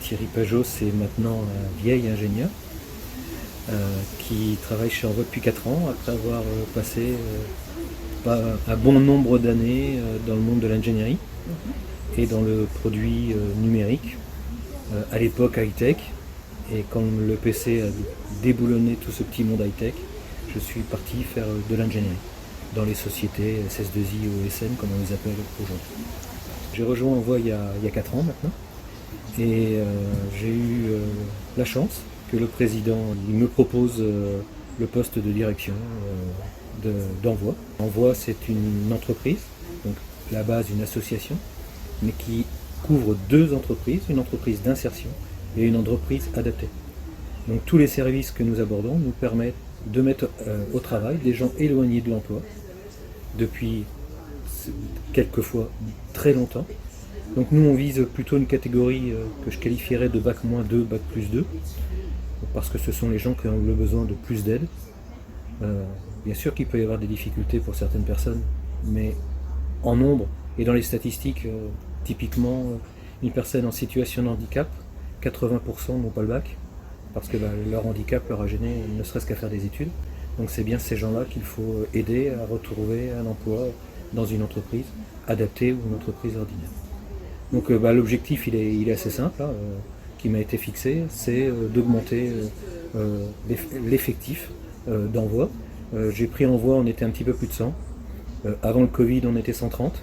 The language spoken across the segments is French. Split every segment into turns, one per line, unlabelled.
Thierry Pajot, c'est maintenant un vieil ingénieur qui travaille chez Envoi depuis 4 ans, après avoir passé un bon nombre d'années dans le monde de l'ingénierie et dans le produit numérique, à l'époque high-tech. Et quand le PC a déboulonné tout ce petit monde high-tech, je suis parti faire de l'ingénierie dans les sociétés SS2I ou ESN, comme on les appelle aujourd'hui. J'ai rejoint Envoi il y a 4 ans maintenant, et j'ai eu la chance que le président me propose le poste de direction d'Envoi. Envoi, c'est une entreprise, donc à la base une association, mais qui couvre 2 entreprises, une entreprise d'insertion et une entreprise adaptée. Donc tous les services que nous abordons nous permettent de mettre au travail des gens éloignés de l'emploi depuis quelquefois très longtemps. Donc nous on vise plutôt une catégorie que je qualifierais de bac-2, bac+2, parce que ce sont les gens qui ont le besoin de plus d'aide. Bien sûr qu'il peut y avoir des difficultés pour certaines personnes, mais en nombre et dans les statistiques, typiquement une personne en situation de handicap, 80% n'ont pas le bac, parce que leur handicap leur a gêné ne serait-ce qu'à faire des études. Donc c'est bien ces gens-là qu'il faut aider à retrouver un emploi dans une entreprise adaptée ou une entreprise ordinaire. Donc l'objectif il est assez simple, qui m'a été fixé, c'est d'augmenter l'effectif d'Envoi. J'ai pris Envoi, on était un petit peu plus de 100. Avant le Covid, on était 130.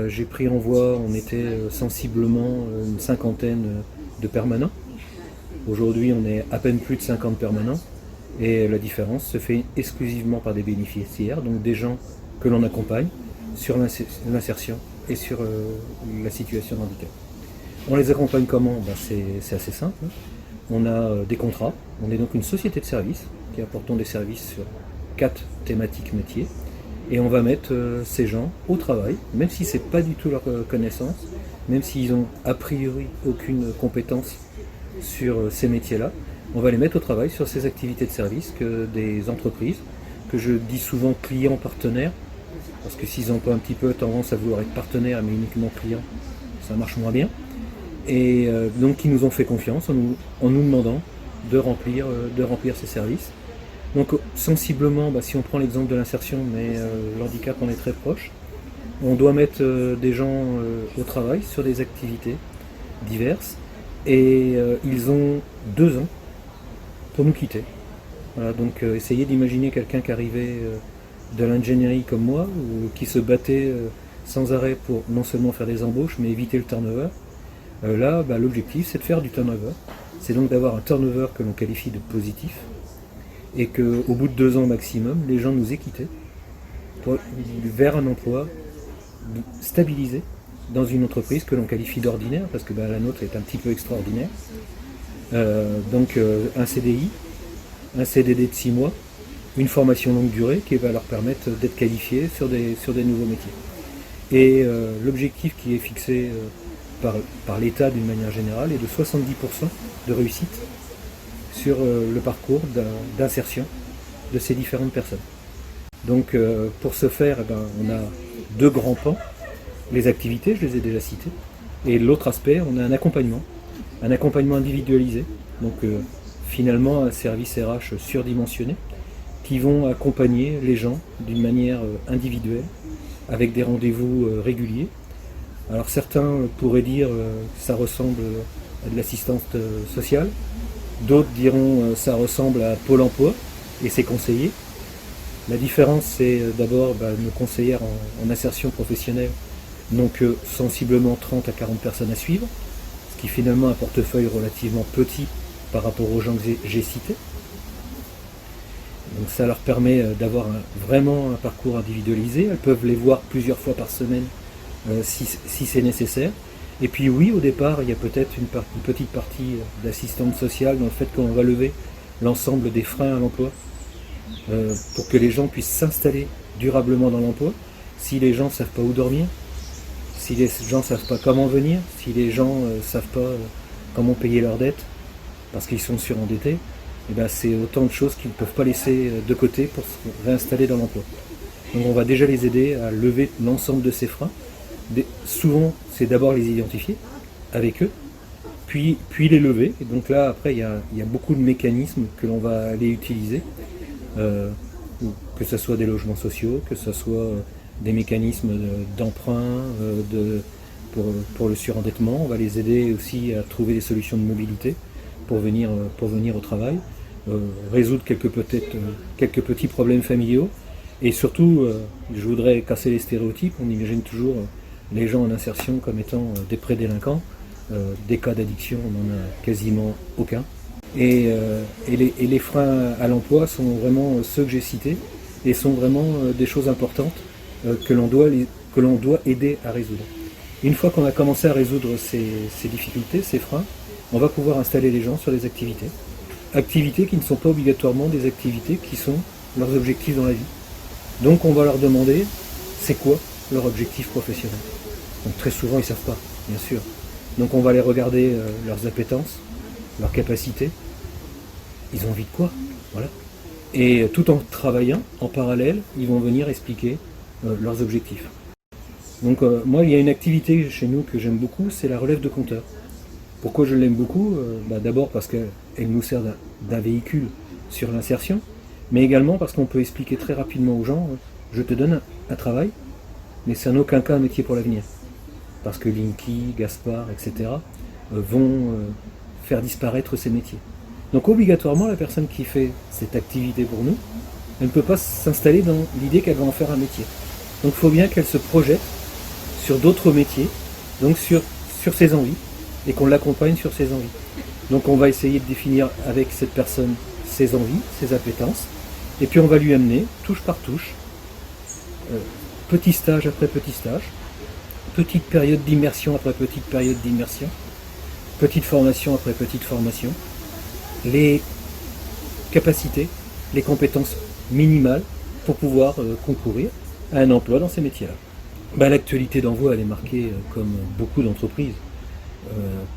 J'ai pris Envoi, on était sensiblement une cinquantaine de permanents. Aujourd'hui, on est à peine plus de 50 permanents. Et la différence se fait exclusivement par des bénéficiaires, donc des gens que l'on accompagne sur l'insertion et sur la situation de handicap. On les accompagne comment? C'est assez simple. On a des contrats, on est donc une société de services qui apportons des services sur 4 thématiques métiers. Et on va mettre ces gens au travail, même si ce n'est pas du tout leur connaissance, même s'ils ont a priori aucune compétence sur ces métiers-là, on va les mettre au travail sur ces activités de service que des entreprises, que je dis souvent clients partenaires, parce que s'ils ont pas un petit peu tendance à vouloir être partenaires mais uniquement clients, ça marche moins bien. Et donc qui nous ont fait confiance en nous demandant de remplir ces services. Donc sensiblement, si on prend l'exemple de l'insertion, mais l'handicap en est très proche, on doit mettre des gens au travail sur des activités diverses et ils ont 2 ans pour nous quitter. Voilà, donc essayez d'imaginer quelqu'un qui arrivait de l'ingénierie comme moi, ou qui se battait sans arrêt pour non seulement faire des embauches, mais éviter le turnover. Là, l'objectif c'est de faire du turnover. C'est donc d'avoir un turnover que l'on qualifie de positif, et qu'au bout de 2 ans maximum, les gens nous aient quittés vers un emploi stabilisé dans une entreprise que l'on qualifie d'ordinaire, parce que la nôtre est un petit peu extraordinaire. Donc un CDI, un CDD de 6 mois, une formation longue durée qui va leur permettre d'être qualifiés sur des nouveaux métiers. Et l'objectif qui est fixé par l'État d'une manière générale est de 70% de réussite sur le parcours d'insertion de ces différentes personnes. Donc pour ce faire, on a 2 grands pans. Les activités, je les ai déjà citées, et l'autre aspect, on a un accompagnement individualisé, donc finalement un service RH surdimensionné, qui vont accompagner les gens d'une manière individuelle, avec des rendez-vous réguliers. Alors certains pourraient dire que ça ressemble à de l'assistance sociale, d'autres diront ça ressemble à Pôle emploi et ses conseillers. La différence, c'est d'abord nos conseillères en insertion professionnelle n'ont que sensiblement 30 à 40 personnes à suivre, ce qui est finalement un portefeuille relativement petit par rapport aux gens que j'ai cités. Donc ça leur permet d'avoir vraiment un parcours individualisé. Elles peuvent les voir plusieurs fois par semaine si c'est nécessaire. Et puis oui, au départ, il y a peut-être une petite partie d'assistante sociale dans le fait qu'on va lever l'ensemble des freins à l'emploi pour que les gens puissent s'installer durablement dans l'emploi. Si les gens ne savent pas où dormir, si les gens ne savent pas comment venir, si les gens ne savent pas comment payer leurs dettes parce qu'ils sont surendettés, c'est autant de choses qu'ils ne peuvent pas laisser de côté pour se réinstaller dans l'emploi. Donc on va déjà les aider à lever l'ensemble de ces freins. Souvent, c'est d'abord les identifier avec eux, puis les lever. Et donc là, après, il y a beaucoup de mécanismes que l'on va aller utiliser, que ce soit des logements sociaux, que ce soit des mécanismes d'emprunt, pour le surendettement. On va les aider aussi à trouver des solutions de mobilité pour venir au travail, résoudre quelques petits problèmes familiaux. Et surtout, je voudrais casser les stéréotypes. On imagine toujours les gens en insertion comme étant des prédélinquants. Des cas d'addiction, on n'en a quasiment aucun. Et les freins à l'emploi sont vraiment ceux que j'ai cités et sont vraiment des choses importantes que l'on doit aider à résoudre. Une fois qu'on a commencé à résoudre ces difficultés, ces freins, on va pouvoir installer les gens sur des activités. Activités qui ne sont pas obligatoirement des activités qui sont leurs objectifs dans la vie. Donc on va leur demander c'est quoi leur objectif professionnel. Donc très souvent ils ne savent pas, bien sûr. Donc on va les regarder leurs appétences, leurs capacités. Ils ont envie de quoi, voilà. Et tout en travaillant, en parallèle, ils vont venir expliquer leurs objectifs. Donc moi, il y a une activité chez nous que j'aime beaucoup, c'est la relève de compteur. Pourquoi je l'aime beaucoup? D'abord parce qu'elle nous sert d'un véhicule sur l'insertion, mais également parce qu'on peut expliquer très rapidement aux gens, je te donne un travail, mais c'est en aucun cas un métier pour l'avenir. Parce que Linky, Gaspard, etc. Vont faire disparaître ces métiers. Donc obligatoirement, la personne qui fait cette activité pour nous, elle ne peut pas s'installer dans l'idée qu'elle va en faire un métier. Donc il faut bien qu'elle se projette sur d'autres métiers, donc sur ses envies, et qu'on l'accompagne sur ses envies. Donc on va essayer de définir avec cette personne ses envies, ses appétences, et puis on va lui amener, touche par touche, petit stage après petit stage, petite période d'immersion après petite période d'immersion, petite formation après petite formation, les capacités, les compétences minimales pour pouvoir concourir à un emploi dans ces métiers-là. L'actualité d'Envoi, elle est marquée, comme beaucoup d'entreprises,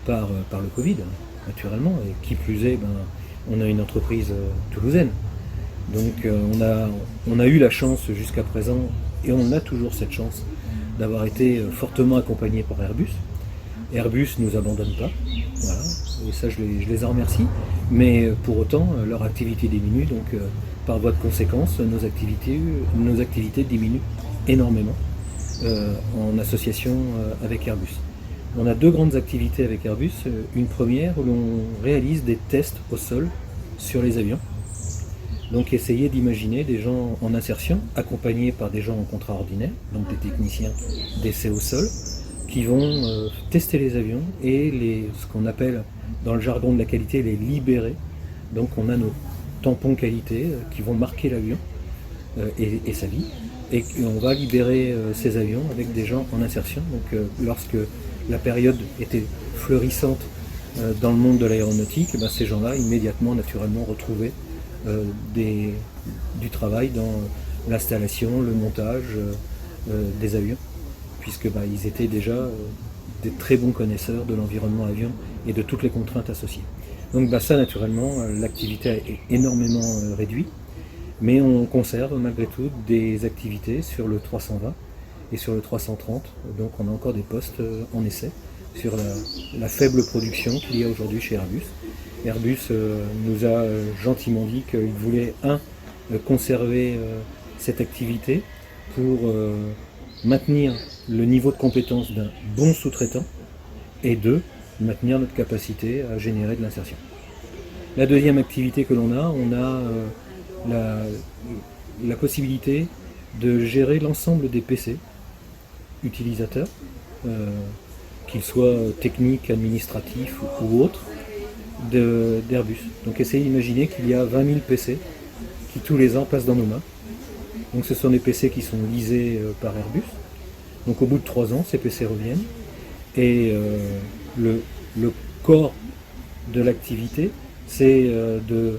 par le Covid, naturellement, et qui plus est, on a une entreprise toulousaine. Donc on a eu la chance jusqu'à présent, et on a toujours cette chance, d'avoir été fortement accompagné par Airbus. Airbus ne nous abandonne pas, voilà, et ça je les en remercie, mais pour autant leur activité diminue, donc par voie de conséquence nos activités diminuent énormément en association avec Airbus. On a deux grandes activités avec Airbus, une première où l'on réalise des tests au sol sur les avions. Donc essayer d'imaginer des gens en insertion, accompagnés par des gens en contrat ordinaire, donc des techniciens d'essai au sol, qui vont tester les avions et ce qu'on appelle dans le jargon de la qualité les libérer. Donc on a nos tampons qualité qui vont marquer l'avion et sa vie. Et on va libérer ces avions avec des gens en insertion. Donc lorsque la période était fleurissante dans le monde de l'aéronautique, ces gens-là immédiatement, naturellement, retrouvaient du travail dans l'installation, le montage des avions, puisque ils étaient déjà des très bons connaisseurs de l'environnement avion et de toutes les contraintes associées. Donc ça, naturellement, l'activité est énormément réduite, mais on conserve malgré tout des activités sur le 320 et sur le 330, donc on a encore des postes en essai sur la faible production qu'il y a aujourd'hui chez Airbus. Airbus nous a gentiment dit qu'il voulait, conserver cette activité pour maintenir le niveau de compétence d'un bon sous-traitant, et deux, maintenir notre capacité à générer de l'insertion. La deuxième activité que l'on a, la possibilité de gérer l'ensemble des PC utilisateurs, qu'ils soient techniques, administratifs ou autres, d'Airbus. Donc essayez d'imaginer qu'il y a 20 000 PC qui tous les ans passent dans nos mains. Donc ce sont des PC qui sont leasés par Airbus. Donc au bout de 3 ans, ces PC reviennent. Et le corps de l'activité, c'est de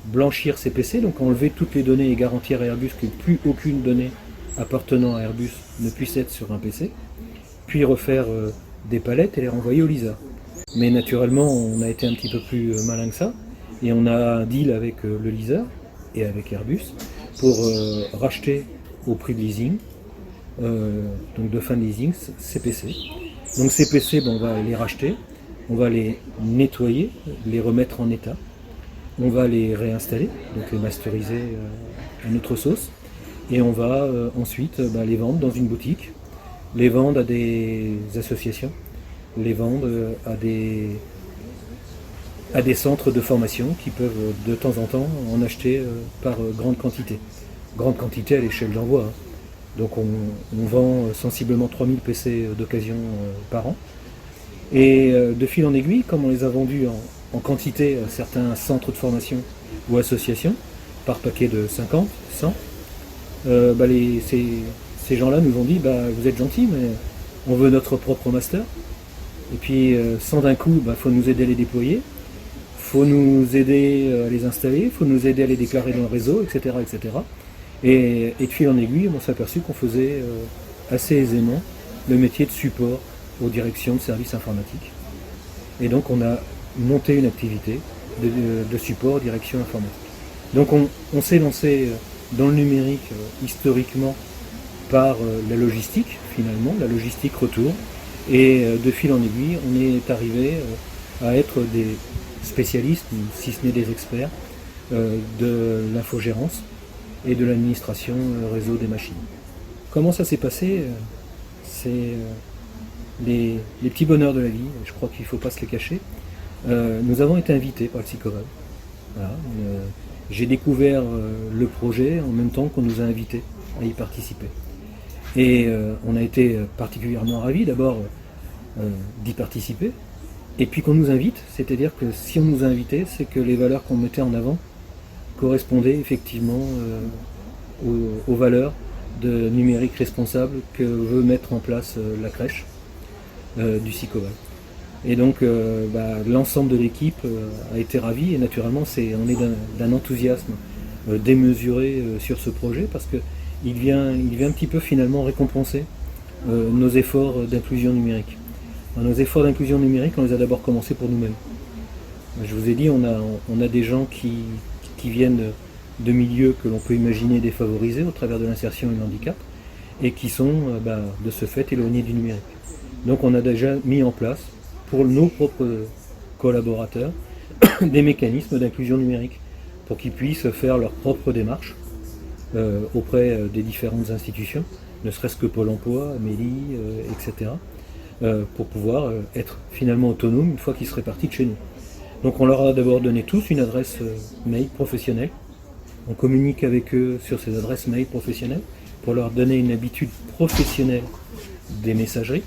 blanchir ces PC, donc enlever toutes les données et garantir à Airbus que plus aucune donnée appartenant à Airbus ne puisse être sur un PC, puis refaire des palettes et les renvoyer au leaser. Mais naturellement, on a été un petit peu plus malin que ça, et on a un deal avec le leaser et avec Airbus pour racheter au prix de leasing, donc de fin de leasing, ces PC. Donc ces PC, on va les racheter on va les nettoyer, les remettre en état, on va les réinstaller, donc les masteriser à notre sauce, et on va ensuite les vendre dans une boutique, les vendre à des associations, les vendre à des centres de formation qui peuvent de temps en temps en acheter par grande quantité. Grande quantité à l'échelle d'envoi. Hein. Donc on vend sensiblement 3000 PC d'occasion par an. Et de fil en aiguille, comme on les a vendus en quantité à certains centres de formation ou associations, par paquet de 50, 100, ces gens-là nous ont dit vous êtes gentils, mais on veut notre propre master. Et puis sans d'un coup, faut nous aider à les déployer, faut nous aider à les installer, faut nous aider à les déclarer dans le réseau, etc. etc. Et de fil en aiguille, on s'est aperçu qu'on faisait assez aisément le métier de support aux directions de services informatiques. Et donc on a monté une activité de support aux directions informatiques. Donc on s'est lancé dans le numérique historiquement par la logistique, finalement, la logistique retour. Et de fil en aiguille, on est arrivé à être des spécialistes, si ce n'est des experts, de l'infogérance et de l'administration réseau des machines. Comment ça s'est passé? C'est les petits bonheurs de la vie, je crois qu'il ne faut pas se les cacher. Nous avons été invités par le SICOVAD. Voilà, j'ai découvert le projet en même temps qu'on nous a invités à y participer. Et on a été particulièrement ravis d'abord d'y participer, et puis qu'on nous invite, c'est-à-dire que si on nous a invités, c'est que les valeurs qu'on mettait en avant correspondaient effectivement aux valeurs de numérique responsable que veut mettre en place la crèche du SICOVAD. Et donc l'ensemble de l'équipe a été ravi, et naturellement on est d'un enthousiasme démesuré sur ce projet, parce qu'il vient un petit peu finalement récompenser nos efforts d'inclusion numérique. Nos efforts d'inclusion numérique, on les a d'abord commencés pour nous-mêmes. Je vous ai dit, on a des gens qui viennent de milieux que l'on peut imaginer défavorisés au travers de l'insertion et du handicap, et qui sont de ce fait éloignés du numérique. Donc on a déjà mis en place, pour nos propres collaborateurs, des mécanismes d'inclusion numérique, pour qu'ils puissent faire leurs propres démarches auprès des différentes institutions, ne serait-ce que Pôle emploi, Amélie, etc., pour pouvoir être finalement autonomes une fois qu'ils seraient partis de chez nous. Donc on leur a d'abord donné tous une adresse mail professionnelle. On communique avec eux sur ces adresses mail professionnelles pour leur donner une habitude professionnelle des messageries.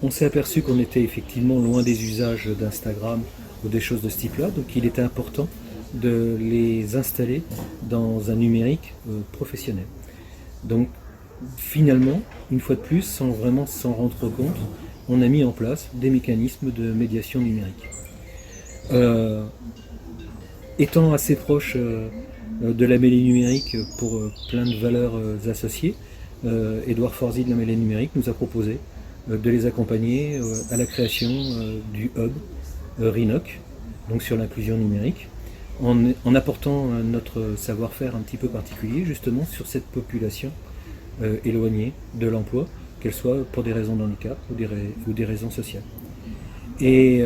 On s'est aperçu qu'on était effectivement loin des usages d'Instagram ou des choses de ce type-là, donc il était important de les installer dans un numérique professionnel. Donc finalement, une fois de plus, sans vraiment s'en rendre compte, on a mis en place des mécanismes de médiation numérique. Étant assez proche de la mêlée numérique pour plein de valeurs associées, Édouard Forzy de la mêlée numérique nous a proposé de les accompagner à la création du hub RINOC, donc sur l'inclusion numérique, en apportant notre savoir-faire un petit peu particulier justement sur cette population éloignée de l'emploi, qu'elle soit pour des raisons de handicap ou des raisons sociales. Et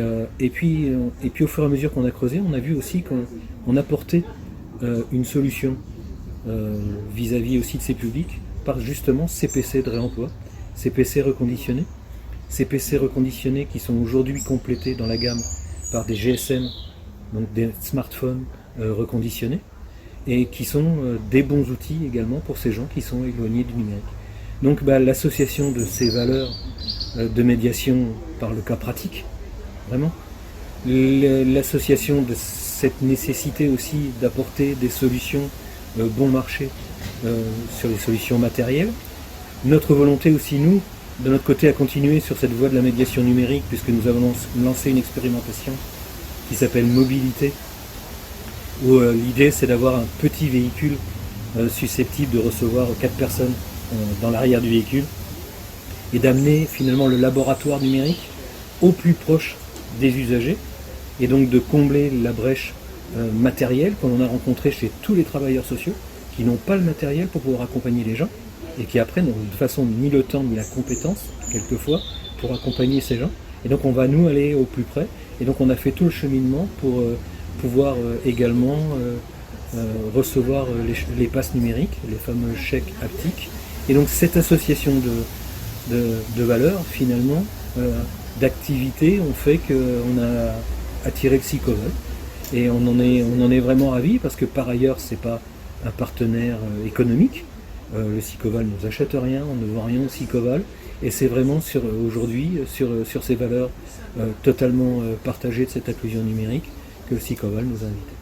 puis au fur et à mesure qu'on a creusé, on a vu aussi qu'on apportait une solution vis-à-vis aussi de ces publics par justement ces PC de réemploi, ces PC reconditionnés. Ces PC reconditionnés qui sont aujourd'hui complétés dans la gamme par des GSM, donc des smartphones reconditionnés, et qui sont des bons outils également pour ces gens qui sont éloignés du numérique. Donc l'association de ces valeurs de médiation par le cas pratique, vraiment, l'association de cette nécessité aussi d'apporter des solutions bon marché sur les solutions matérielles, notre volonté aussi, nous, de notre côté, à continuer sur cette voie de la médiation numérique, puisque nous avons lancé une expérimentation qui s'appelle Mobilité, où l'idée c'est d'avoir un petit véhicule susceptible de recevoir 4 personnes dans l'arrière du véhicule, et d'amener finalement le laboratoire numérique au plus proche des usagers, et donc de combler la brèche matérielle qu'on a rencontrée chez tous les travailleurs sociaux, qui n'ont pas le matériel pour pouvoir accompagner les gens, et qui après n'ont de toute façon ni le temps ni la compétence, quelquefois, pour accompagner ces gens. Et donc on va nous aller au plus près. Et donc on a fait tout le cheminement pour pouvoir également recevoir les passes numériques, les fameux chèques haptiques. Et donc cette association de valeurs, finalement, d'activités, ont fait qu'on a attiré le Sicoval. Et on en est vraiment ravis parce que par ailleurs, c'est pas un partenaire économique. Le Sicoval ne nous achète rien, on ne vend rien au Sicoval. Et c'est vraiment aujourd'hui sur ces valeurs totalement partagées de cette inclusion numérique que le Sicoval nous invite.